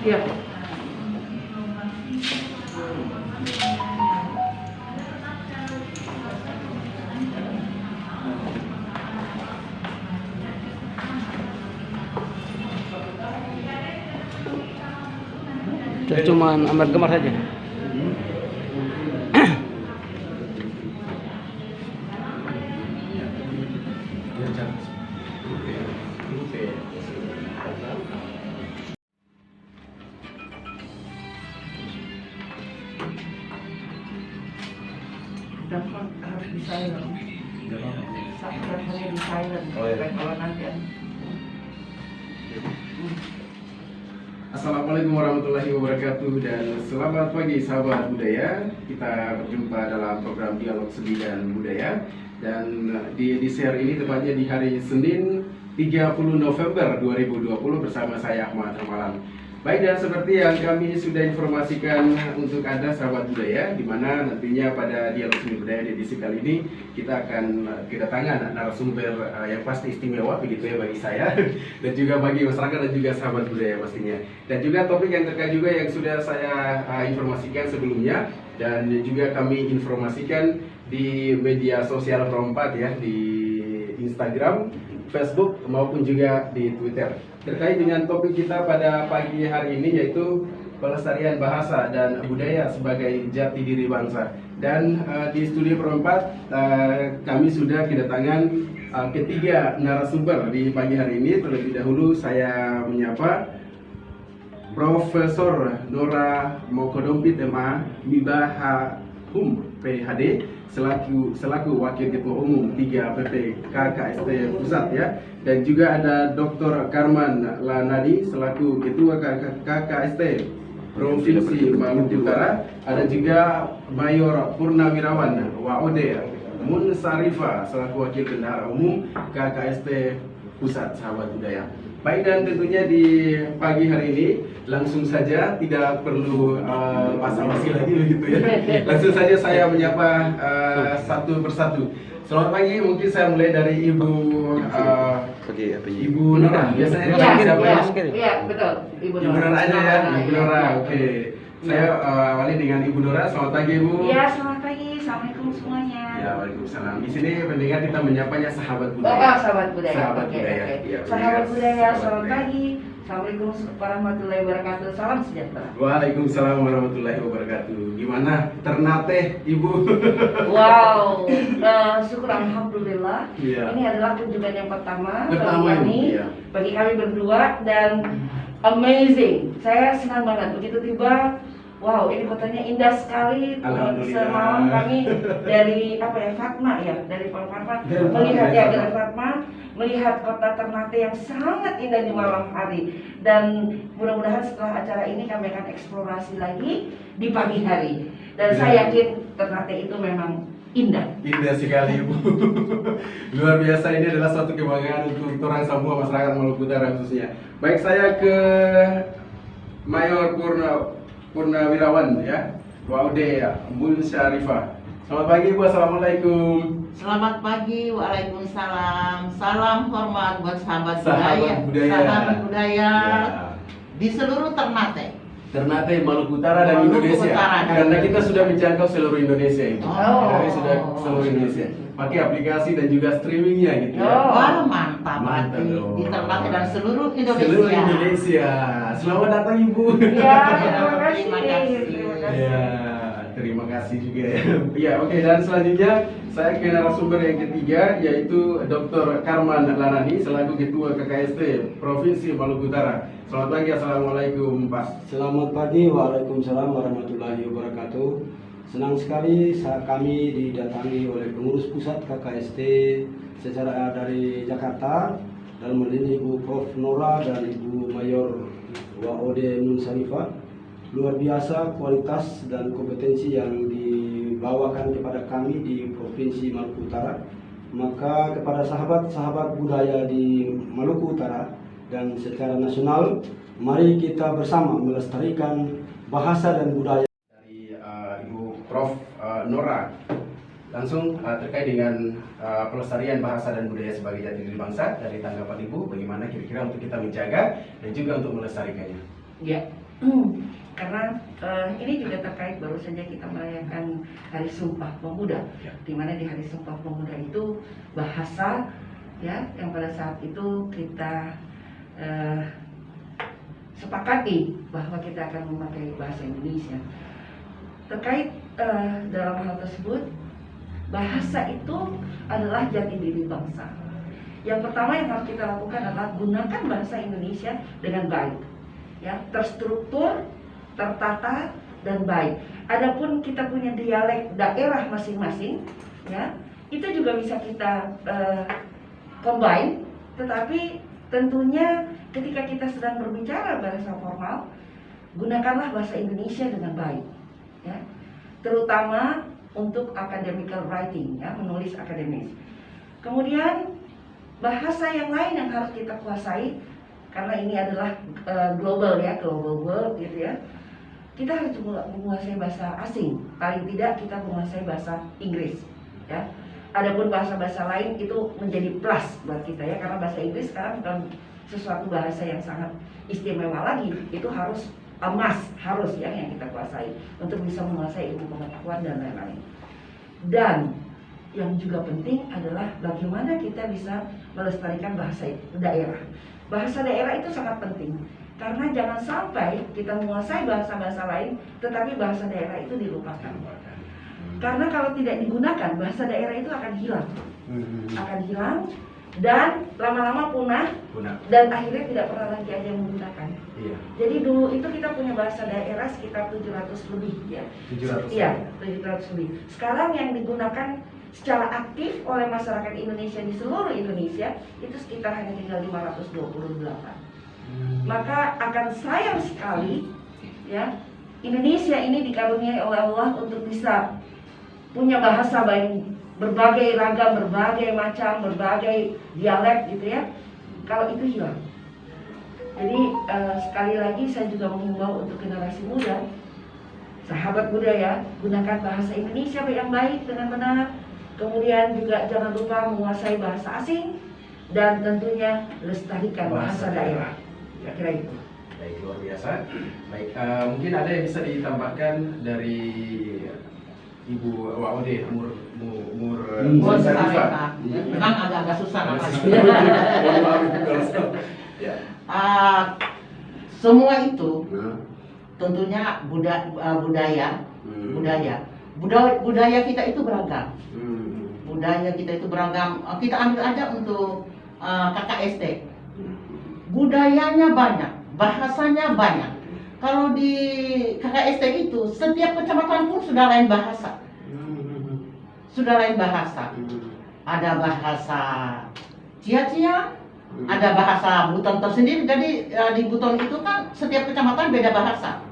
Iya. Cuma ambil gambar saja. Dapat harus di silent. Hanya di silent. Oh, iya. Kalau nanti Assalamualaikum warahmatullahi wabarakatuh dan selamat pagi sahabat budaya. Kita berjumpa dalam program Dialog Seni dan Budaya. Dan di edisi hari ini tepatnya di hari Senin 30 November 2020 bersama saya Ahmad Ramalan. Baik, dan seperti yang kami sudah informasikan untuk Anda sahabat budaya, di mana nantinya pada Dialog Seni Budaya di edisi kali ini kita akan kedatangan narasumber yang pasti istimewa begitu ya bagi saya dan juga bagi masyarakat dan juga sahabat budaya pastinya. Dan juga topik yang terkait juga yang sudah saya informasikan sebelumnya dan juga kami informasikan di media sosial perempat ya, di Instagram, Facebook maupun juga di Twitter. Terkait dengan topik kita pada pagi hari ini yaitu pelestarian bahasa dan budaya sebagai jati diri bangsa. Dan di studio perempat kami sudah kedatangan ketiga narasumber di pagi hari ini. Terlebih dahulu saya menyapa Profesor Nora Mokodompit MA Mibaha PhD selaku Wakil Ketua Umum 3 PP KKST Pusat ya, dan juga ada Dr. Karman Lanadi selaku Ketua KKST Provinsi Maluku Utara, ada juga Mayor Purnawirawan Waode Munsarifa selaku Wakil Bendahara Umum KKST Pusat sahabat budaya. Baik, dan tentunya di pagi hari ini langsung saja tidak perlu basa-basi lagi begitu ya. Langsung saja saya menyapa satu persatu. Selamat pagi, mungkin saya mulai dari Ibu Nora. Biasanya siapa ya? Iya, betul. Ibu Nora aja ya. Ibu Nora, oke. Saya awali dengan Ibu Nora. Selamat pagi, Ibu. Iya, selamat pagi. Assalamualaikum semuanya. Ya, waalaikumsalam. Di sini pendengar kita menyapanya sahabat budaya. Oh, sahabat budaya. Sahabat Oke, budaya. oke. Ya, Sahabat budaya, sahabat selamat budaya. pagi. Assalamualaikum warahmatullahi wabarakatuh. Salam sejahtera. Waalaikumsalam warahmatullahi wabarakatuh. Gimana Ternate, Ibu? Wow, syukur alhamdulillah. Iya. Ini adalah kunjungan yang pertama Pertama, bagi kami, iya. bagi kami berdua, dan amazing. Saya senang banget begitu tiba. Wow, ini kotanya indah sekali. Alhamdulillah. Semalam kami dari Fatma ya, dari Fatma Dari melihat Fatma, ya ya. dari Fatma melihat kota Ternate yang sangat indah di malam hari. Dan mudah-mudahan setelah acara ini kami akan eksplorasi lagi di pagi hari. Dan Ya. saya yakin Ternate itu memang indah. Indah sekali, Ibu. Luar biasa, ini adalah suatu kebanggaan untuk orang semua masyarakat Maluku Utara khususnya. Baik, saya ke Mayor Purnawirawan ya, Waode Munsarifa. Selamat pagi, Bu. Assalamualaikum. Selamat pagi, waalaikumsalam. Salam hormat buat sahabat Sahabat budaya. Sahabat budaya Ya. di seluruh Ternate. Ternate, Maluku Utara dan Maluku Indonesia. Utara dan Karena kita sudah menjangkau seluruh Indonesia, Ibu. Oh. Kami sudah seluruh Indonesia. Pakai aplikasi dan juga streamingnya gitu ya. Oh. Wah, mantap Mantap hati dong. di Ternate dan seluruh Indonesia. Seluruh Indonesia. Selamat datang, Ibu. Ya, terima kasih. Terima kasih. Terima kasih. Ya, terima kasih juga ya. Ya, oke, dan selanjutnya saya ke narasumber yang ketiga yaitu Dr. Karman Lanadi selaku Ketua KKST Provinsi Maluku Utara. Selamat pagi, assalamualaikum Pak. Selamat pagi, waalaikumsalam warahmatullahi wabarakatuh. Senang sekali saat kami didatangi oleh pengurus pusat KKST secara dari Jakarta dalam hal ini Ibu Prof Nora dan Ibu Mayor Waode Munsarifa. Luar biasa kualitas dan kompetensi yang dibawakan kepada kami di Provinsi Maluku Utara. Maka kepada sahabat-sahabat budaya di Maluku Utara dan secara nasional, mari kita bersama melestarikan bahasa dan budaya. Dari Ibu Prof Nora, langsung terkait dengan pelestarian bahasa dan budaya sebagai jati diri bangsa, dari tanggapan Ibu bagaimana kira-kira untuk kita menjaga dan juga untuk melestarikannya. Ya, karena ini juga terkait baru saja kita merayakan Hari Sumpah Pemuda, Ya. di mana di Hari Sumpah Pemuda itu bahasa ya yang pada saat itu kita sepakati bahwa kita akan memakai bahasa Indonesia. Terkait dalam hal tersebut, bahasa itu adalah jati diri bangsa. Yang pertama yang harus kita lakukan adalah gunakan bahasa Indonesia dengan baik, ya, terstruktur, tertata, dan baik. Adapun kita punya dialek daerah masing-masing, ya, itu juga bisa kita combine. Tetapi tentunya ketika kita sedang berbicara bahasa formal, gunakanlah bahasa Indonesia dengan baik, ya, terutama untuk academical writing, ya, menulis akademis. Kemudian bahasa yang lain yang harus kita kuasai, karena ini adalah global, ya, global world gitu ya. Kita harus menguasai bahasa asing, paling tidak kita menguasai bahasa Inggris, ya. Adapun bahasa-bahasa lain itu menjadi plus buat kita, ya, karena bahasa Inggris sekarang bukan sesuatu bahasa yang sangat istimewa lagi, itu harus emas, harus ya yang kita kuasai untuk bisa menguasai ilmu pengetahuan dan lain-lain. Dan yang juga penting adalah bagaimana kita bisa melestarikan bahasa daerah. Bahasa daerah itu sangat penting, karena jangan sampai kita menguasai bahasa-bahasa lain tetapi bahasa daerah itu dilupakan. Karena kalau tidak digunakan, bahasa daerah itu akan hilang dan lama-lama punah. Dan akhirnya tidak pernah lagi ada yang menggunakan. Iya. Jadi dulu itu kita punya bahasa daerah sekitar 700 lebih, ya. 700. Iya, 700 lebih. Sekarang yang digunakan secara aktif oleh masyarakat Indonesia di seluruh Indonesia itu sekitar hanya tinggal 528. Maka akan sayang sekali, ya, Indonesia ini dikaruniai oleh Allah untuk bisa punya bahasa baik berbagai ragam, berbagai macam, berbagai dialek gitu ya. Kalau itu hilang. Jadi sekali lagi saya juga menghimbau untuk generasi muda, sahabat budaya, gunakan bahasa Indonesia yang baik dengan benar. Kemudian juga jangan lupa menguasai bahasa asing dan tentunya lestarikan bahasa daerah. Ya. Kira itu. Baik, luar biasa. Baik, mungkin ada yang bisa ditambahkan dari Ibu Waode Mur Sareka. Memang agak-agak susah namanya. Ya. Semua itu tentunya budaya kita itu beragam. Budaya kita itu beragam. Kita ambil aja untuk KKST. Budayanya banyak, bahasanya banyak. Kalau di KKST itu setiap kecamatan pun sudah lain bahasa. Sudah lain bahasa. Ada bahasa Cia-Cia, ada bahasa Buton tersendiri. Jadi di Buton itu kan setiap kecamatan beda bahasa.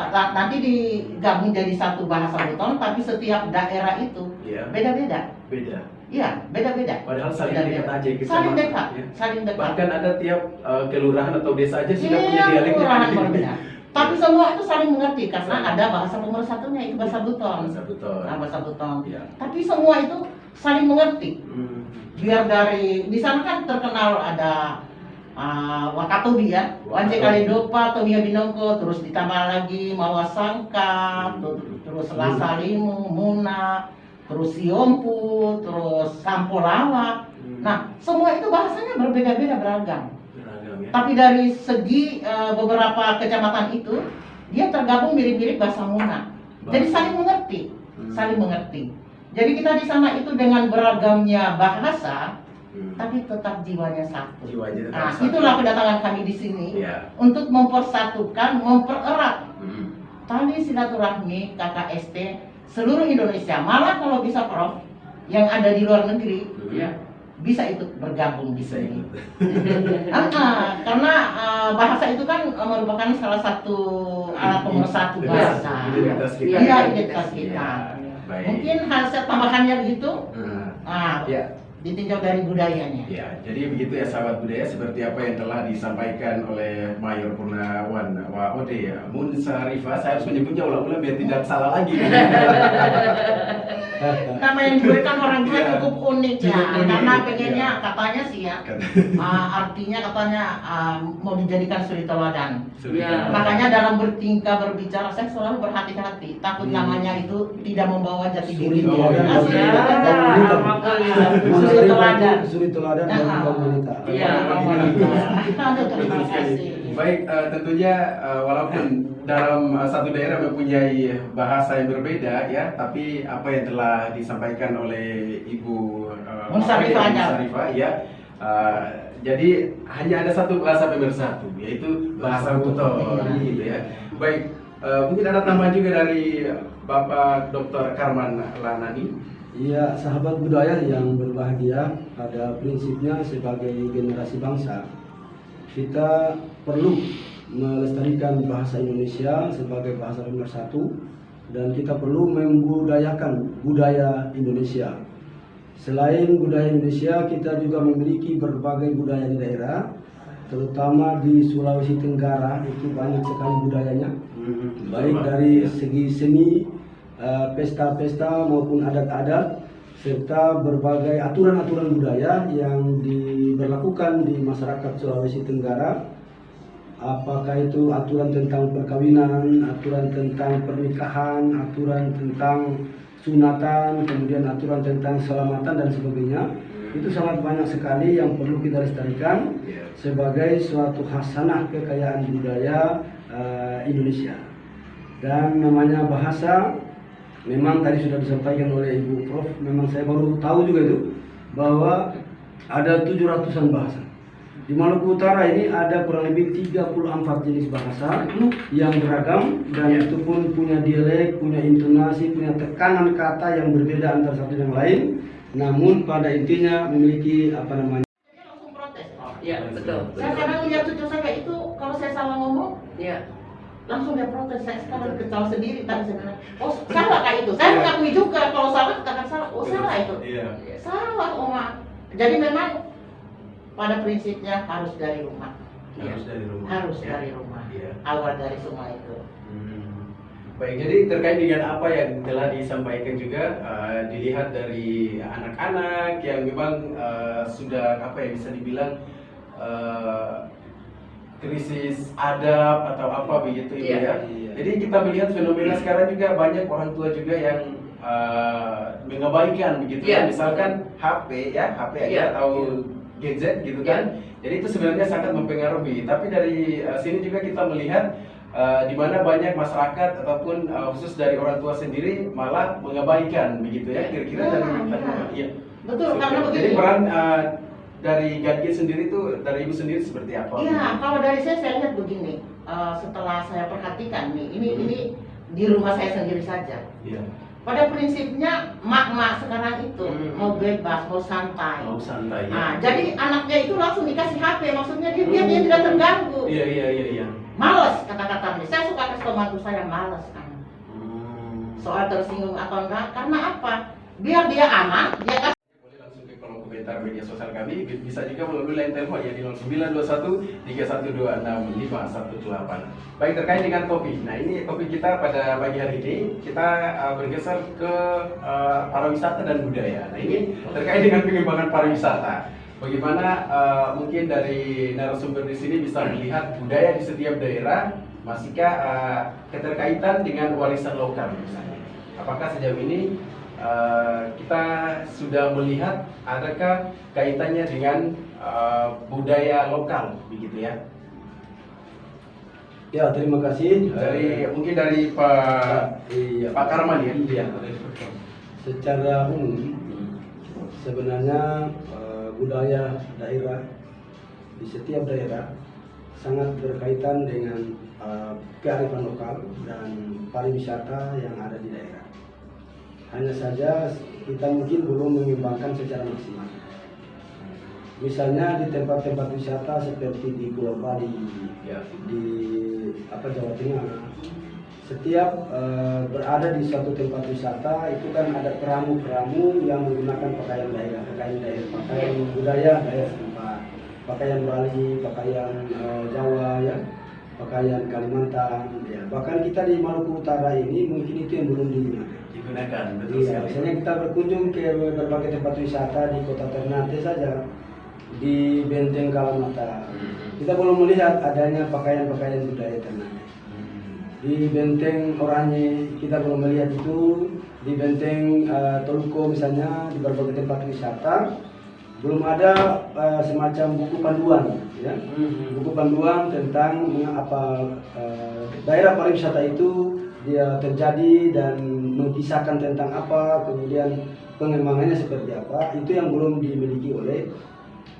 Nanti digabung jadi satu bahasa Buton, tapi setiap daerah itu beda-beda. Beda. Iya, beda-beda. Padahal saling Beda-beda. dekat aja kecamatan. Saling dekat, Ya. saling dekat. Bahkan ada tiap kelurahan atau desa aja sudah punya Iya, dialeknya. kelurahan berbeda. Tapi semua itu saling mengerti karena ada bahasa pemersatunya itu bahasa Buton. Bahasa Buton. Nah, bahasa Buton. Iya. Tapi semua itu saling mengerti. Biar dari di sana kan terkenal ada Wakatobi ya, Wance Kalidopa, Tomia Binongko, terus ditambah lagi Mawasangka, terus Lasalimu, Muna, terus Siompu, terus Sampolawak. Nah, semua itu bahasanya berbeda-beda beragam. Ya. Tapi dari segi beberapa kecamatan itu dia tergabung mirip-mirip bahasa Muna. Jadi saling mengerti, saling mengerti. Jadi kita di sana itu dengan beragamnya bahasa, tapi tetap jiwanya satu. Jiwanya tetap Nah, satu. itulah kedatangan kami di sini Ya. untuk mempersatukan, mempererat tali silaturahmi KKST seluruh Indonesia. Malah kalau bisa Prof, yang ada di luar negeri, ya, bisa ikut bergabung di sini. Karena bahasa itu kan merupakan salah satu alat pemersatu bahasa. Identitas kita. Iya, identitas kita. Baik. Mungkin hasil tambahannya begitu. Ya. ditinjau dari budayanya. Ya, jadi begitu ya sahabat budaya, seperti apa yang telah disampaikan oleh Mayor Purnawan Waode ya, Munsarifah. Saya harus menyebutnya ulang-ulang biar tidak salah lagi. Nama yang diberikan orang tua Iya. cukup unik ya, Cukup unik, karena iya. pengennya katanya sih ya, artinya katanya mau dijadikan suri teladan. Iya. Makanya dalam bertingkah berbicara saya selalu berhati-hati, takut namanya itu tidak membawa jati Suri diri. teladan Ah, suri Ya, teladan. Mas Suri Arif teladan. itu suri teladan bagi Nah. kaum wanita. Iya. Aduh, terima Betul sekali. kasih. Baik, tentunya walaupun dalam satu daerah mempunyai bahasa yang berbeda ya, tapi apa yang telah disampaikan oleh Ibu Munsarifah Munsarifah ya, jadi hanya ada satu bahasa pemersatu, yaitu bahasa Buton, gitu ya. Baik, mungkin ada tambahan juga dari Bapak Dr. Karman Lanani. Iya, sahabat budaya yang berbahagia, pada prinsipnya sebagai generasi bangsa, kita perlu melestarikan bahasa Indonesia sebagai bahasa pemersatu dan kita perlu membudayakan budaya Indonesia. Selain budaya Indonesia, kita juga memiliki berbagai budaya di daerah, terutama di Sulawesi Tenggara itu banyak sekali budayanya, baik dari segi seni, pesta-pesta maupun adat-adat, serta berbagai aturan-aturan budaya yang diberlakukan di masyarakat Sulawesi Tenggara. Apakah itu aturan tentang perkawinan, aturan tentang pernikahan, aturan tentang sunatan, kemudian aturan tentang selamatan dan sebagainya. Itu sangat banyak sekali yang perlu kita lestarikan sebagai suatu khasanah kekayaan budaya Indonesia. Dan namanya bahasa, memang tadi sudah disampaikan oleh Ibu Prof, memang saya baru tahu juga itu bahwa ada 700-an bahasa. Di Maluku Utara ini ada kurang lebih 34 jenis bahasa yang beragam dan itu pun punya dialek, punya intonasi, punya tekanan kata yang berbeda antara satu dengan lain. Namun pada intinya memiliki apa namanya? Saya langsung protes. Prof. Ya, betul. Saya kadang lihat cucu saya itu kalau saya salah ngomong Ya. langsung dia protes. Saya sekarang ketawa sendiri tadi saya bilang, oh salah kayak itu. Saya mengakui juga kalau salah katakan salah. Oh salah itu. Iya. Salah Oma. Jadi memang pada prinsipnya harus dari rumah. Harus dari rumah. Harus Ya. dari rumah. Iya. Awal dari semua itu. Baik, jadi terkait dengan apa yang telah disampaikan juga, dilihat dari anak-anak yang memang sudah apa ya bisa dibilang krisis adab atau apa begitu Iya. ya. Jadi kita melihat fenomena sekarang juga banyak orang tua juga yang mengabaikan begitu Iya. ya. Misalkan HP ya, HP aja Iya. atau gadget gitu kan. Jadi itu sebenarnya sangat mempengaruhi. Tapi dari sini juga kita melihat di mana banyak masyarakat ataupun khusus dari orang tua sendiri malah mengabaikan begitu ya. Kira-kira Ya, dari ya. iya. Betul, Oke. karena Jadi begini. peran dari Gadget sendiri tuh dari ibu sendiri seperti apa? Iya, kalau dari saya lihat begini. Setelah saya perhatikan nih, ini di rumah saya sendiri saja. Iya. Pada prinsipnya mak-mak sekarang itu mau bebas, mau santai. Mau santai ya. Nah, jadi anaknya itu langsung dikasih HP, maksudnya dia tidak terganggu. Iya. Males kata-katanya. Saya suka kasih mantu saya males kan. Soal tersinggung atau enggak, karena apa? Biar dia aman, dia kasih. Boleh langsung ke kolom komentar media sosial kami, bisa juga melalui line telepon ya di 0921 3126 518. Baik, terkait dengan topik. Nah, ini topik kita pada pagi hari ini kita bergeser ke pariwisata dan budaya. Nah, ini terkait dengan pengembangan pariwisata. Bagaimana mungkin dari narasumber di sini bisa melihat budaya di setiap daerah, masihkah keterkaitan dengan warisan lokal misalnya? Apakah sejauh ini kita sudah melihat adakah kaitannya dengan budaya lokal begitu ya? Ya, terima kasih. Mungkin dari Pak Iya, Pak Karman ya? Iya. Secara umum sebenarnya budaya daerah di setiap daerah sangat berkaitan dengan kearifan lokal dan pariwisata yang ada di daerah. Hanya saja kita mungkin belum mengembangkan secara maksimal. Misalnya di tempat-tempat wisata seperti di Pulau Bali, Ya. di Jawa Tengah, setiap berada di suatu tempat wisata itu kan ada peramu-peramu yang menggunakan pakaian daerah, pakaian budaya daerah setempat, pakaian Bali, pakaian Jawa ya, pakaian Kalimantan ya. Bahkan kita di Maluku Utara ini mungkin itu yang belum Digunakan, betul iya, sekali. misalnya kita berkunjung ke berbagai tempat wisata di Kota Ternate saja, di Benteng Kalamata, kita belum melihat adanya pakaian-pakaian budaya Ternate. Di Benteng Oranye kita belum melihat itu, di Benteng Toluko misalnya, di berbagai tempat wisata belum ada semacam buku panduan ya, buku panduan tentang apa daerah pariwisata itu dia terjadi dan mengisahkan tentang apa, kemudian pengembangannya seperti apa, itu yang belum dimiliki oleh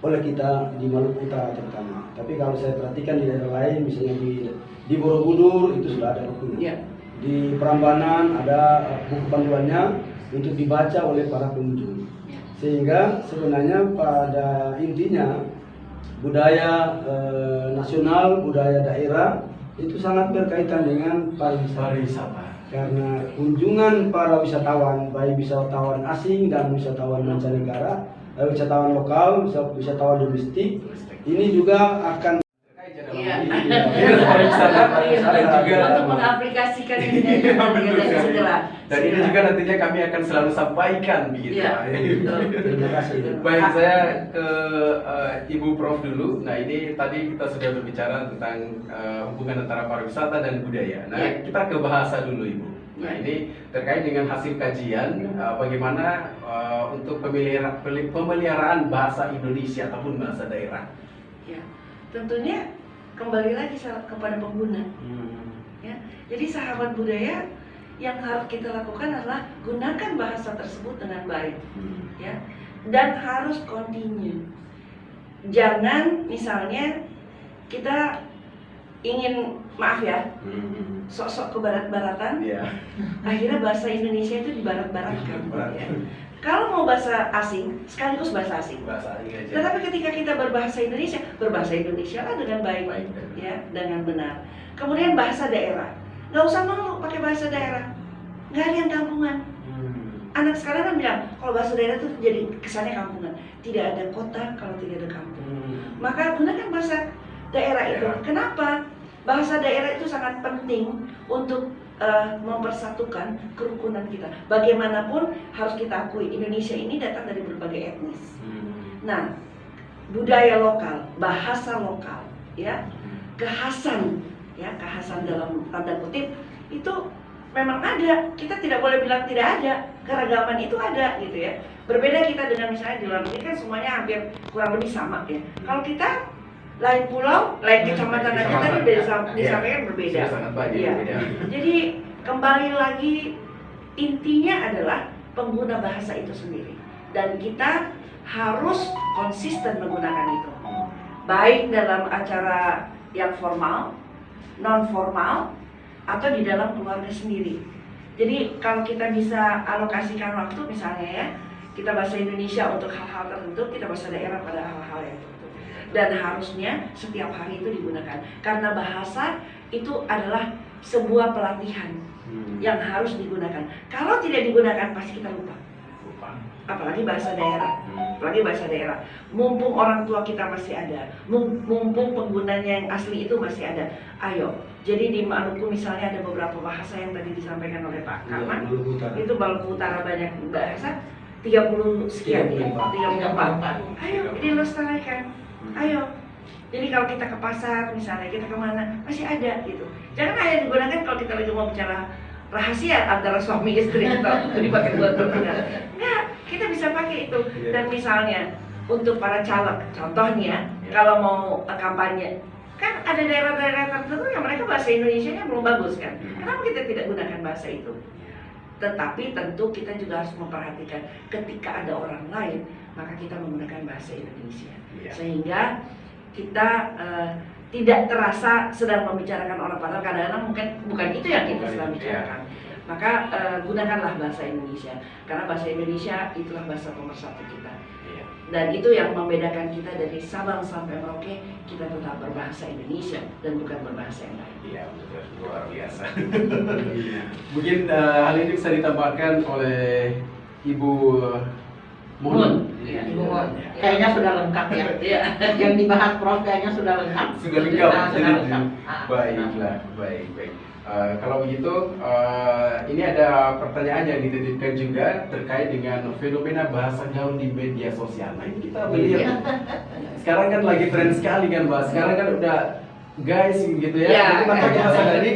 kita di Maluku Utara terutama. Tapi kalau saya perhatikan di daerah lain, misalnya di Borobudur itu sudah ada bukunya. Ya. Di Prambanan ada buku panduannya untuk dibaca oleh para pengunjung. Sehingga sebenarnya pada intinya budaya nasional, budaya daerah itu sangat berkaitan dengan pariwisata. Karena kunjungan para wisatawan, baik wisatawan asing dan wisatawan mancanegara, wisatawan lokal, wisatawan domestik, ini juga akan Iya. Pariwisata dan juga Untuk mengaplikasikan ini dengan segera. Dan ini juga nantinya kami akan selalu sampaikan begitu. Iya. Betul. Terima kasih. Baik, saya ke Ibu Prof dulu. Nah, ini tadi kita sudah berbicara tentang hubungan antara pariwisata dan budaya. Nah, Iya. kita ke bahasa dulu, Ibu. Nah, Iya. ini terkait dengan hasil kajian bagaimana untuk pemeliharaan bahasa Indonesia ataupun bahasa daerah. Ya, tentunya kembali lagi kepada pengguna. Ya, jadi sahabat budaya yang harus kita lakukan adalah gunakan bahasa tersebut dengan baik, ya, dan harus continue. Jangan misalnya kita ingin, maaf ya, sok-sok ke barat-baratan, Iya. akhirnya bahasa Indonesia itu dibarat-baratkan. Ya. Kalau mau bahasa asing, sekaligus bahasa asing. Bahasa asing aja. Tetapi ketika kita berbahasa Indonesia lah dengan baik, Baik. ya, dengan benar. Kemudian bahasa daerah, nggak usah malu pakai bahasa daerah, nggak ada yang kampungan. Anak sekarang kan bilang kalau bahasa daerah itu jadi kesannya kampungan. Tidak ada kota kalau tidak ada kampung. Maka gunakan bahasa daerah itu. Daerah. Kenapa? Bahasa daerah itu sangat penting untuk mempersatukan kerukunan kita. Bagaimanapun harus kita akui Indonesia ini datang dari berbagai etnis. Nah, budaya lokal, bahasa lokal, ya, kekhasan, ya, kekhasan dalam tanda kutip itu memang ada. Kita tidak boleh bilang tidak ada. Keragaman itu ada, gitu ya. Berbeda kita dengan misalnya di luar negeri kan semuanya hampir kurang lebih sama, ya. Kalau kita lain pulau, lain kecamatan aja tadi disampaikan berbeda. Sudah sangat banyak Iya. berbeda. Jadi kembali lagi intinya adalah pengguna bahasa itu sendiri dan kita harus konsisten menggunakan itu. Baik dalam acara yang formal, non formal, atau di dalam keluarga sendiri. Jadi kalau kita bisa alokasikan waktu misalnya ya, kita bahasa Indonesia untuk hal-hal tertentu, kita bahasa daerah pada hal-hal yang tertentu. Dan harusnya setiap hari itu digunakan karena bahasa itu adalah sebuah pelatihan yang harus digunakan. Kalau tidak digunakan pasti kita lupa. Apalagi bahasa daerah, mumpung orang tua kita masih ada, mumpung penggunanya yang asli itu masih ada, ayo. Jadi di Maluku misalnya ada beberapa bahasa yang tadi disampaikan oleh Pak Kaman, itu Maluku Utara banyak bahasa, 30 sekian ya, 34. Ayo dilestarikan, ayo. Jadi kalau kita ke pasar misalnya, kita kemana, masih ada gitu. Jangan hanya digunakan kalau kita lagi mau bicara rahasia antara suami istri atau dipakai buat berguna. Enggak, kita bisa pakai itu. Dan misalnya untuk para caleg, contohnya kalau mau kampanye, kan ada daerah-daerah tertentu yang mereka bahasa Indonesianya belum bagus kan. Kenapa kita tidak gunakan bahasa itu? Tetapi tentu kita juga harus memperhatikan ketika ada orang lain, maka kita menggunakan bahasa Indonesia. Sehingga kita tidak terasa sedang membicarakan orang, padahal kadang-kadang mungkin bukan itu yang kita sedang bicarakan. Maka gunakanlah bahasa Indonesia, karena bahasa Indonesia itulah bahasa pemersatu kita. Dan itu yang membedakan kita dari Sabang sampai Merauke, kita tetap berbahasa Indonesia dan bukan berbahasa yang lain. Iya, luar biasa. biasa. Mungkin hal ini bisa ditambahkan oleh Ibu Mun. Iya, Ibu Mun. Kayaknya sudah lengkap ya. Iya. Yang dibahas Prof kayaknya sudah lengkap. Sudah lengkap. Nah, sudah lengkap. Baiklah, baik. Kalau begitu, ini ada pertanyaan yang dititipkan juga terkait dengan fenomena bahasa gaul di media sosial. Nah, ini kita melihat sekarang kan lagi tren sekali kan, Mbak. Sekarang kan udah guys gitu ya. Ya. Jadi tanpa kita sadari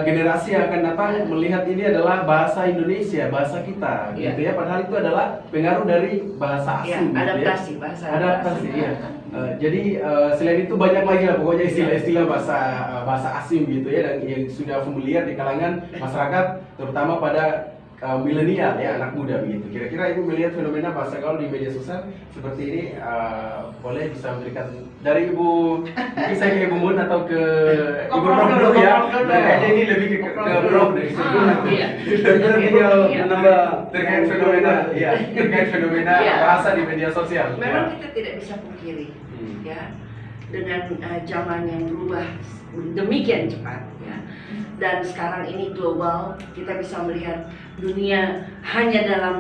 generasi yang akan datang melihat ini adalah bahasa Indonesia, bahasa kita, Ya. gitu ya. Padahal itu adalah pengaruh dari bahasa Ya, asing, gitu ya. adaptasi bahasa. Adaptasi, iya. Jadi selain itu banyak lagi lah pokoknya istilah-istilah bahasa asing gitu ya, dan yang sudah familiar di kalangan masyarakat, terutama pada milenial ya, anak muda begitu. Kira-kira Ibu melihat fenomena bahasa gaul di media sosial seperti ini, boleh bisa memberikan dari Ibu, mungkin saya ke Ibu Mun atau ke Ibu Prof dulu ya. Kayaknya ini lebih ke Prof dari situ. Iya. Saya tinggal menambah Terkait fenomena, ya, terkait fenomena Iya. bahasa di media sosial. Memang Ya. kita tidak bisa pungkiri, Hmm. ya, dengan zaman yang berubah demikian cepat, ya. Dan sekarang ini global, kita bisa melihat dunia hanya dalam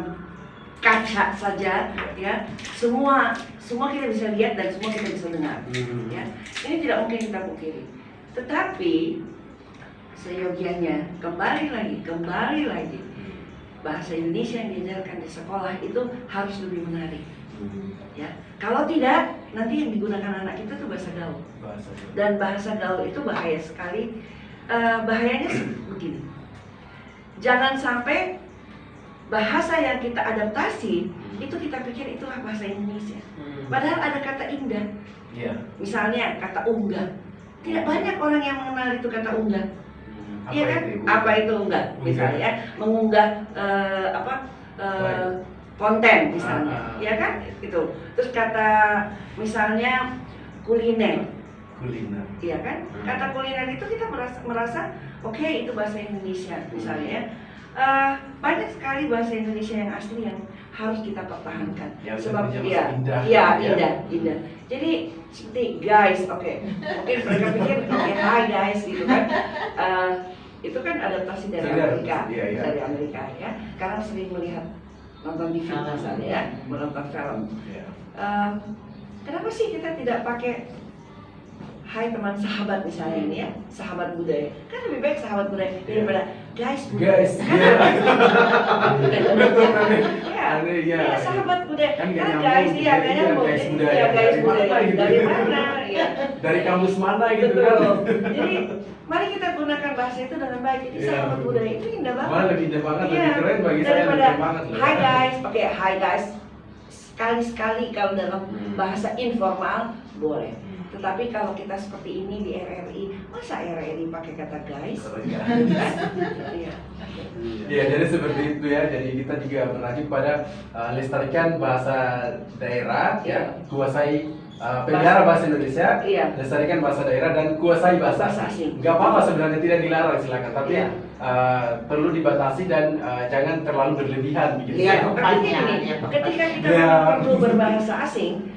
kaca saja, ya. Semua kita bisa lihat dan semua kita bisa dengar, ya. Ini tidak mungkin kita pungkiri. Tetapi seyogianya kembali lagi bahasa Indonesia yang diajarkan di sekolah itu harus lebih menarik, ya. Kalau tidak, nanti yang digunakan anak kita tuh bahasa gaul, dan bahasa gaul itu bahaya sekali. Bahayanya begini, jangan sampai bahasa yang kita adaptasi itu kita pikir itulah bahasa Indonesia, padahal ada kata indah. Iya. Misalnya kata unggah, tidak banyak orang yang mengenal itu kata unggah. Apa Iya kan? itu, Ibu? Apa itu unggah? Misalnya mengunggah konten misalnya, ya kan? Itu. Terus kata misalnya kuliner, Kuliner. iya kan? Kata kuliner itu kita merasa oke, itu bahasa Indonesia misalnya ya. Banyak sekali bahasa Indonesia yang asli yang harus kita pertahankan. Yang Sebab tentunya masih iya, indah. indah. Jadi seperti guys, oke. Mungkin mereka pikir oke, hi guys gitu kan. Itu kan adaptasi dari Amerika, Iya. dari Amerika ya. Karena sering melihat nonton TV misalnya ya, menonton film. Iya. Kenapa sih kita tidak pakai hai teman sahabat misalnya ini ya, sahabat budaya? Kan lebih baik sahabat budaya daripada guys budaya. Guys, iya. Betul, aneh. Iya, Aneh, iya. iya, sahabat budaya. Kan Kan nggak nyambung guys, gitu. iya, nggak Iya, nyambung. guys Jadi, budaya. iya, guys Dari mana budaya. gitu. Dari mana? Iya. Dari kamus mana gitu kan? Betul. Jadi mari kita gunakan bahasa itu dengan baik. Jadi Iya. sahabat budaya itu indah banget. Malah lebih indah banget, Iya, lebih keren bagi saya, daripada lebih semangat loh. hi guys, oke, hi guys. Sekali-sekali kalau dalam bahasa informal boleh. Tetapi kalau kita seperti ini di RRI, masa RRI pakai kata guys? Iya. Iya. Iya, jadi seperti itu ya. Jadi kita juga mengacu pada lestarikan bahasa daerah, ya, kuasai pelihara bahasa Indonesia, Iya. lestarikan bahasa daerah dan kuasai bahasa Bahasa asing. asing. Gak apa-apa sebenarnya, tidak dilarang, silakan. Tapi Iya. perlu dibatasi dan jangan terlalu berlebihan begitu. Iya. Artinya gini, ketika kita Iya. perlu berbahasa asing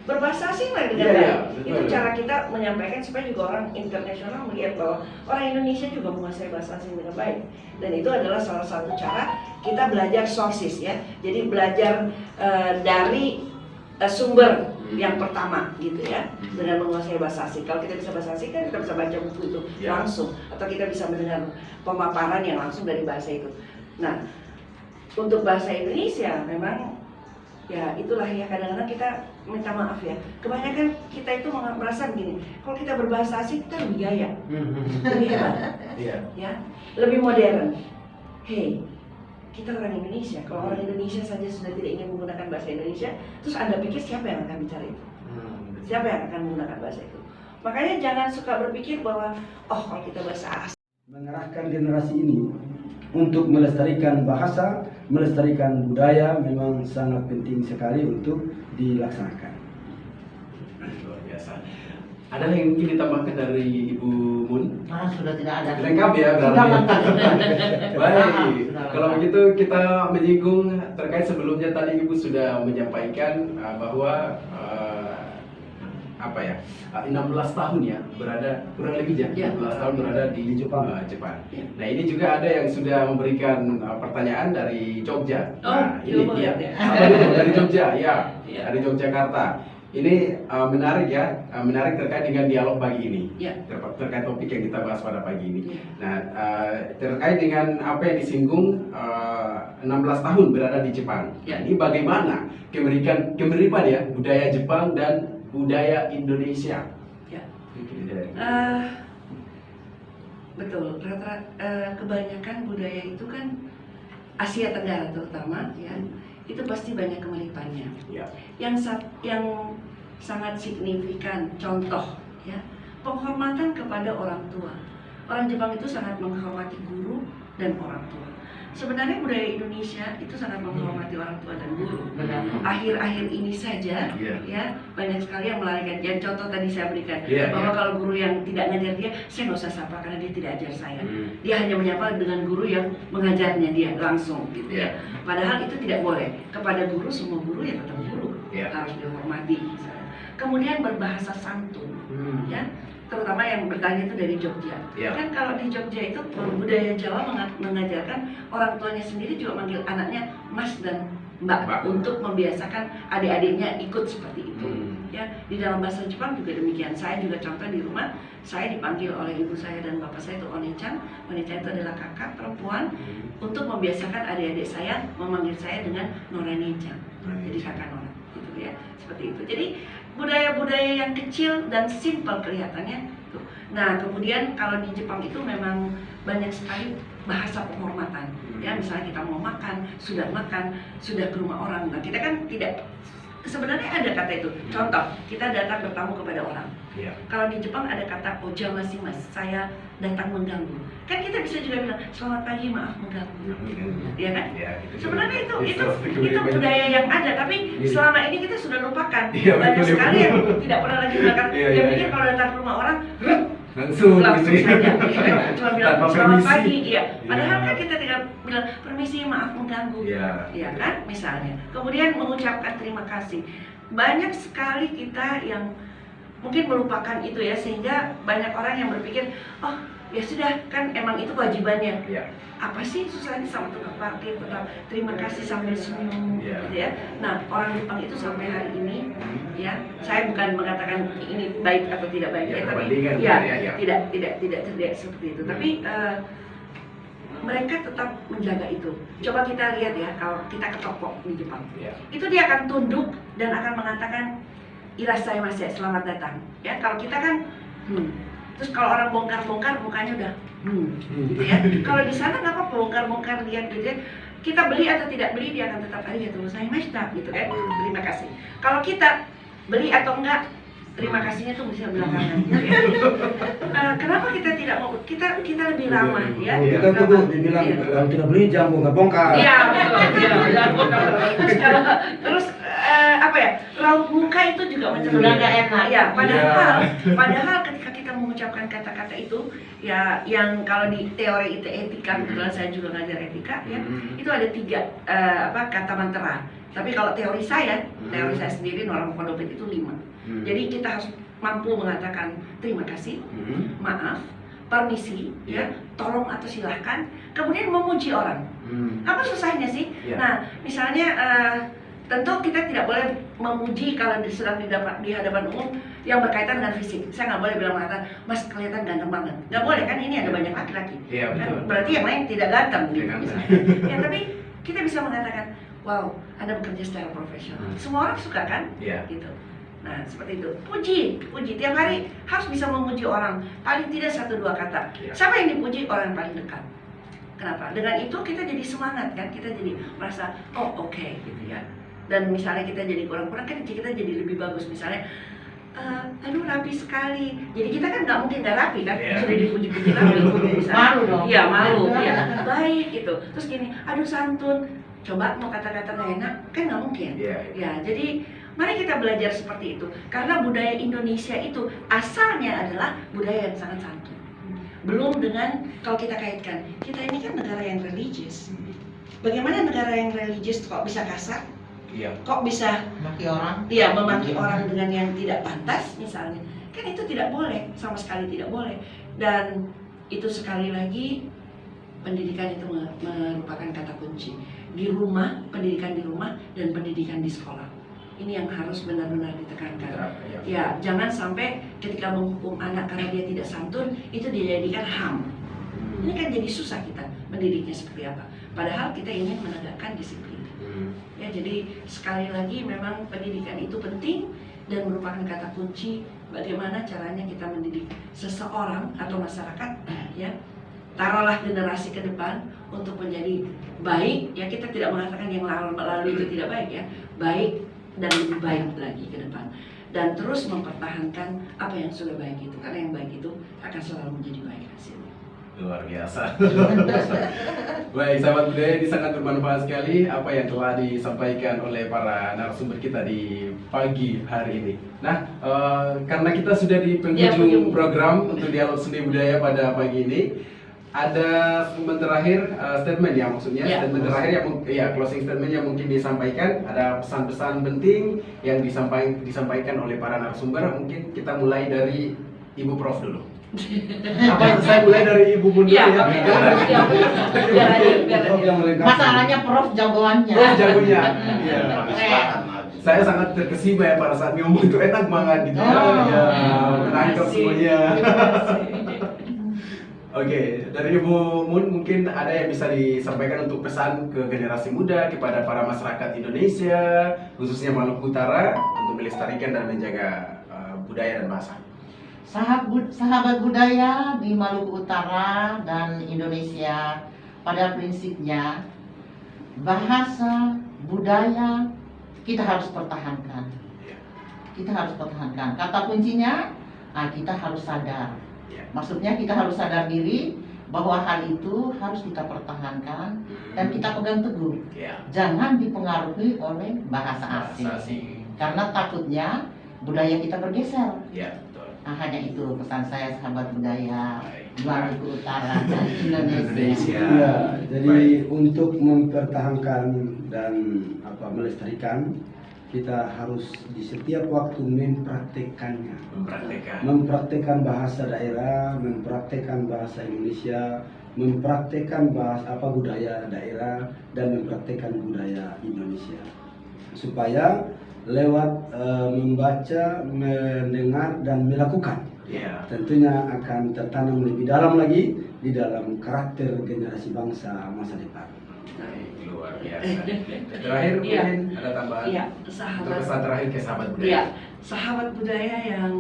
lah dengan Iya, baik. iya, betul. Itu cara kita menyampaikan supaya juga orang internasional melihat bahwa orang Indonesia juga menguasai bahasa asing dengan baik. Dan itu adalah salah satu cara kita belajar sources ya. Jadi belajar dari sumber yang pertama gitu ya, dengan menguasai bahasa asing. Kalau kita bisa bahasa asing kan kita bisa baca buku itu Ya. langsung, atau kita bisa mendengar pemaparan yang langsung dari bahasa itu. Nah, untuk bahasa Indonesia memang ya itulah ya, kadang-kadang kita minta maaf ya, kebanyakan kita itu merasa begini, kalau kita berbahasa asing kita lebih gaya, lebih hebat Iya. ya, lebih modern. Hey, kita orang Indonesia, kalau orang Indonesia saja sudah tidak ingin menggunakan bahasa Indonesia, terus Anda pikir siapa yang akan bicara itu? Siapa yang akan menggunakan bahasa itu? Makanya jangan suka berpikir bahwa oh kalau kita bahasa asing. Mengarahkan generasi ini untuk melestarikan bahasa, melestarikan budaya memang sangat penting sekali untuk dilaksanakan. Luar biasa. Ada yang mungkin ditambahkan dari Ibu Mun? Sudah tidak ada. Lengkap ya berarti. Sudah lengkap. Baik, Sudah kalau lengkap. begitu kita menyinggung terkait sebelumnya tadi Ibu sudah menyampaikan bahwa apa ya 16 tahun ya berada kurang lebih ya, Ya. 16 tahun berada di Jepang. Jepang. Ya. Nah ini juga ada yang sudah memberikan pertanyaan dari Jogja. Nah, ini coba ya. ya. Apa dulu? Dari Jogja ya, Ya. dari Yogyakarta. Ini menarik ya, menarik terkait dengan dialog pagi ini. Ya. Terkait topik yang kita bahas pada pagi ini. Ya. Nah, terkait dengan apa yang disinggung 16 tahun berada di Jepang. Ya. Ini bagaimana kemiripan ya budaya Jepang dan budaya Indonesia. Ya. Mungkin dari- Betul, rata-rata kebanyakan budaya itu kan Asia Tenggara terutama ya, itu pasti banyak kemiripannya. Ya. Yang sangat signifikan contoh ya, penghormatan kepada orang tua. Orang Jepang itu sangat menghormati guru dan orang tua. Sebenarnya budaya Indonesia itu sangat menghormati orang tua dan guru. Benar. Akhir-akhir ini saja Iya. ya banyak sekali yang melarikan. Yang contoh tadi saya berikan Iya, bahwa iya. kalau guru yang tidak ngajar dia, saya nggak usah sapa karena dia tidak ajar saya. Hmm. Dia hanya menyapa dengan guru yang mengajarnya dia langsung gitu Iya. ya. Padahal itu tidak boleh. Kepada guru, semua guru ya tetap guru, Iya. harus dihormati misalnya. Kemudian berbahasa santun Hmm. ya, terutama yang bertanya itu dari Jogja. Iya. Kan kalau di Jogja itu budaya Jawa mengajarkan orang tuanya sendiri juga manggil anaknya Mas dan Mbak, Mbak. untuk membiasakan adik-adiknya ikut seperti itu. Hmm. Ya, di dalam bahasa Jepang juga demikian. Saya juga contoh di rumah, saya dipanggil oleh ibu saya dan bapak saya itu Onechan. Onechan itu adalah kakak perempuan, untuk membiasakan adik-adik saya memanggil saya dengan Nora-nichan. Jadi kakak Nora, gitu ya. Seperti itu. Jadi budaya-budaya yang kecil dan simpel kelihatannya. Tuh. Nah, kemudian kalau di Jepang itu memang banyak sekali bahasa penghormatan. Ya, misalnya kita mau makan, sudah ke rumah orang. Nah, kita kan tidak, sebenarnya ada kata itu. Contoh, kita datang bertamu kepada orang. Iya. Kalau di Jepang ada kata ojamasimasu, saya datang mengganggu. Kan kita bisa juga bilang selamat pagi, maaf mengganggu. Ya kan? Ya, Sebenarnya itu Iya. budaya yang ada, tapi Iya. selama ini kita sudah lupakan. Iya, Banyak betul, sekali betul. yang tidak pernah lagi menggunakan. Iya, Dia iya, pikir iya. kalau datang ke rumah orang langsung langsung gitu ya. saja, cuma bilang Tanpa selamat permisi. pagi, iya. Padahal Iya. kan kita tinggal bilang permisi, maaf mengganggu. Iya. Ya kan, misalnya. Kemudian mengucapkan terima kasih. Banyak sekali kita yang mungkin melupakan itu ya, sehingga banyak orang yang berpikir, oh ya sudah, kan emang itu kewajibannya. Iya. Apa sih susahnya sama tukang parkir, tetap terima kasih sambil senyum, Iya. gitu ya. Nah, orang Jepang itu sampai hari ini, ya, saya bukan mengatakan ini baik atau tidak baik, Ya, ya, tapi perbandingan, ya, ya. tidak seperti itu. Tapi mereka tetap menjaga itu. Coba kita lihat ya, kalau kita ke toko di Jepang, Iya. itu dia akan tunduk dan akan mengatakan irashaimase, selamat datang. Ya, kalau kita kan, terus kalau orang bongkar-bongkar mukanya udah, gitu ya. Kalau di sana nggak apa-apa bongkar-bongkar lihat gitu ya. Kita beli atau tidak beli dia akan tetap arigatou gozaimashita gitu kan. Terima kasih. Kalau kita beli atau enggak, terima kasihnya tuh bisa belakangan. Gitu ya. Kenapa kita tidak mau? Kita lebih ramah ya. Kita tuh Bu, dibilang Iya. kalau kita beli jangan bongkar. Iya, betul. Iya, jangan bongkar. Terus apa ya? Raut muka itu juga Sudah nggak enak. Ya, padahal ketika kita mengucapkan kata-kata itu, ya yang kalau di teori etika, kebetulan saya juga ngajar etika, ya, itu ada 3 kata mantra. Tapi kalau teori saya sendiri Norma Pondopet itu 5. Jadi kita harus mampu mengatakan terima kasih, maaf, permisi, ya, tolong atau silahkan, kemudian memuji orang. Apa susahnya sih? Ya. Nah, misalnya tentu kita tidak boleh memuji kalau sedang di hadapan umum yang berkaitan dengan fisik. Saya nggak boleh bilang mengatakan, Mas kelihatan ganteng banget. Nggak boleh kan, ini ada banyak laki-laki. Iya, Kan betul. berarti yang lain tidak ganteng gitu Tidak misalnya. Ya, tapi kita bisa mengatakan, wow, Anda bekerja secara profesional. Semua orang suka kan? Iya. Gitu. Nah, seperti itu. Puji. Tiap hari harus bisa memuji orang. Paling tidak 1-2 kata. Iya. Siapa yang dipuji? Orang yang paling dekat. Kenapa? Dengan itu kita jadi semangat kan? Kita jadi merasa, oh oke, gitu ya. Dan misalnya kita jadi kurang-kurang kan kita jadi lebih bagus. Misalnya, aduh rapi sekali. Jadi kita kan nggak mungkin nggak rapi kan? Iya. Sudah dipuji-puji rapi. Misalnya, Malu dong. Iya malu. Iya. Baik gitu. Terus gini, aduh santun. Coba mau kata-kata nggak enak kan nggak mungkin. Iya. Ya, jadi mari kita belajar seperti itu. Karena budaya Indonesia itu asalnya adalah budaya yang sangat santun. Belum dengan kalau kita kaitkan, kita ini kan negara yang religius. Bagaimana negara yang religius kok bisa kasar? Iya. Kok bisa Maki orang. dia memaki orang dengan yang tidak pantas misalnya? Kan itu tidak boleh, sama sekali tidak boleh. Dan itu sekali lagi pendidikan itu merupakan kata kunci. Di rumah, pendidikan di rumah dan pendidikan di sekolah. Ini yang harus benar-benar ditekankan. Ya, jangan sampai ketika menghukum anak karena dia tidak santun, itu dijadikan HAM. Ini kan jadi susah kita mendidiknya seperti apa. Padahal kita ingin menegakkan disiplin. Ya, jadi sekali lagi memang pendidikan itu penting dan merupakan kata kunci bagaimana caranya kita mendidik seseorang atau masyarakat, ya. Taruhlah generasi ke depan untuk menjadi baik, ya, kita tidak mengatakan yang lalu itu tidak baik, ya, baik dan lebih baik lagi ke depan, dan terus mempertahankan apa yang sudah baik itu, karena yang baik itu akan selalu menjadi baik hasilnya. Luar biasa. Baik, sahabat budaya, ini sangat bermanfaat sekali apa yang telah disampaikan oleh para narasumber kita di pagi hari ini. Nah, karena kita sudah di penghujung program untuk dialog seni budaya pada pagi ini, ada statement terakhir, statement ya maksudnya, Ya. statement terakhir yang closing statement yang mungkin disampaikan, ada pesan-pesan penting yang disampaikan oleh para narasumber. Mungkin kita mulai dari Ibu Prof dulu. Apa saya mulai dari Ibu Bunda Iya, ya? biar aja. Masalahnya Prof jagoannya. Oh, jagonya. Iya. Saya sangat terkesima ya pada saat ngomong itu enak banget gitu. Oh. Ya, menangkap Terima kasih. semuanya. Terima kasih. Oke, dari Ibu Mun mungkin ada yang bisa disampaikan untuk pesan ke generasi muda, kepada para masyarakat Indonesia, khususnya Maluku Utara, untuk melestarikan dan menjaga budaya dan bahasa. Sahabat budaya di Maluku Utara dan Indonesia, pada prinsipnya bahasa budaya kita harus pertahankan. Kita harus pertahankan. Kata kuncinya, kita harus sadar. Maksudnya kita harus sadar diri bahwa hal itu harus kita pertahankan dan kita pegang teguh. Jangan dipengaruhi oleh bahasa asing. Karena takutnya budaya kita bergeser. Hanya itu pesan saya, sahabat budaya Maluku Utara dan Indonesia. Ya, jadi untuk mempertahankan dan melestarikan, kita harus di setiap waktu mempraktekannya. Mempraktekkan bahasa daerah, mempraktekkan bahasa Indonesia, mempraktekkan budaya daerah, dan mempraktekkan budaya Indonesia. Supaya lewat membaca, mendengar, dan melakukan, tentunya akan tertanam lebih dalam lagi di dalam karakter generasi bangsa masa depan. Luar biasa. Terakhir mungkin ada tambahan. Iya, Untuk pesan terakhir ke sahabat budaya. Iya, sahabat budaya yang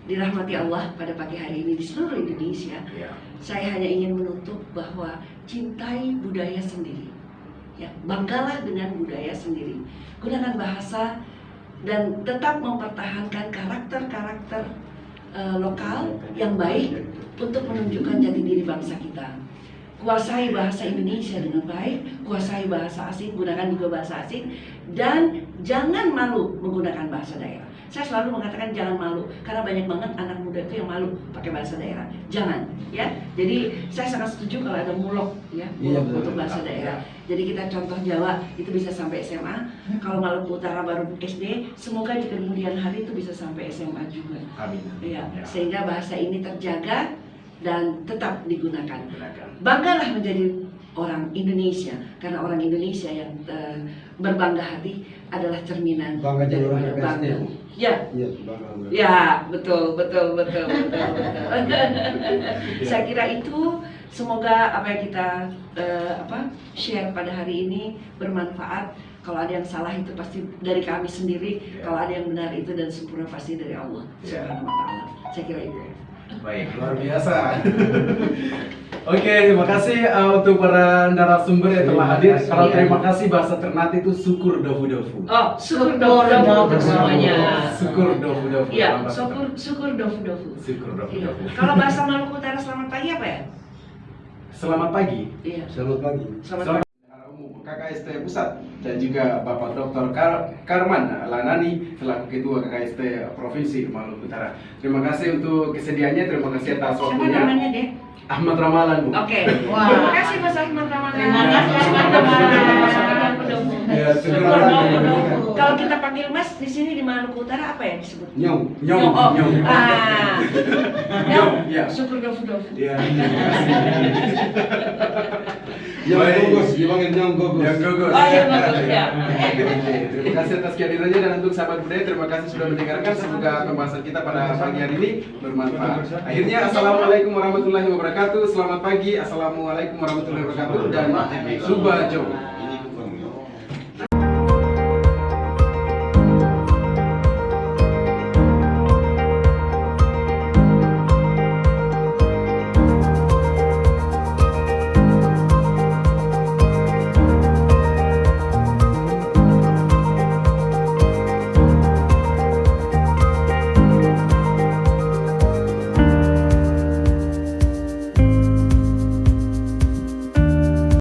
dirahmati Allah pada pagi hari ini di seluruh Indonesia. Saya hanya ingin menutup bahwa cintai budaya sendiri. Ya, banggalah dengan budaya sendiri. Gunakan bahasa dan tetap mempertahankan karakter-karakter lokal yang baik untuk menunjukkan jati diri bangsa kita. Kuasai bahasa Indonesia dengan baik, kuasai bahasa asing, gunakan juga bahasa asing, dan jangan malu menggunakan bahasa daerah. Saya selalu mengatakan jangan malu, karena banyak banget anak muda itu yang malu pakai bahasa daerah. Jangan, ya. Jadi saya sangat setuju kalau ada mulok, ya, mulok untuk bahasa daerah. Jadi kita contoh Jawa itu bisa sampai SMA. Kalau Maluku Utara baru SD, semoga di kemudian hari itu bisa sampai SMA juga. Amin. Ya, sehingga bahasa ini terjaga dan tetap digunakan. Banggalah menjadi orang Indonesia, karena orang Indonesia yang berbangga hati adalah cerminan Bangga jadi orang daripada PSD. bangga. Ya, Iya, bangga. ya, betul. Saya kira itu, semoga apa yang kita share pada hari ini bermanfaat. Kalau ada yang salah itu pasti dari kami sendiri, kalau ada yang benar itu dan sempurna pasti dari Allah Subhanahu wa Ta'ala. Saya kira itu. Baik, luar biasa. Oke, terima kasih untuk para narasumber yang telah hadir. Kalau terima kasih bahasa Ternate itu syukur dofu-dofu. Oh, syukur dofu-dofu semuanya. Syukur dofu-dofu. Iya, syukur dofu-dofu. Syukur Iya. dofu-dofu. Kalau bahasa Maluku Utara selamat pagi apa ya? Selamat pagi. Iya. Selamat pagi. Selamat Selamat Umum KKST Pusat dan juga Bapak Dr. Karman Lanani selaku Ketua KKST Provinsi Maluku Utara. Terima kasih untuk kesediaannya, terima kasih atas Siapa waktunya. namanya deh? Ahmad Ramalan, Bu. Oke. Wah. Terima kasih Mas Ahmad Ramadan. Terima kasih, Ahmad Terima kasih, Ramadan. Mas Ahmad Ramadan. Ya, Syukur syukur. Nopo. Kalau kita panggil Mas di sini di Maluku Utara apa yang disebut? Nyong. Nyong, Oh. nyong. Ah. Nyong, ya. Syukur Nopo. Ya. Nyong Baik. gogos, dipanggil nyong gogos. Yang gogos. Oh, yang gogos, ya. Oke, terima kasih atas kehadirannya dan untuk sahabat budaya terima kasih sudah mendengarkan. Semoga pembahasan kita pada pagi hari ini bermanfaat. Akhirnya assalamualaikum warahmatullahi wabarakatuh. Selamat pagi, assalamualaikum warahmatullahi wabarakatuh dan Subajo.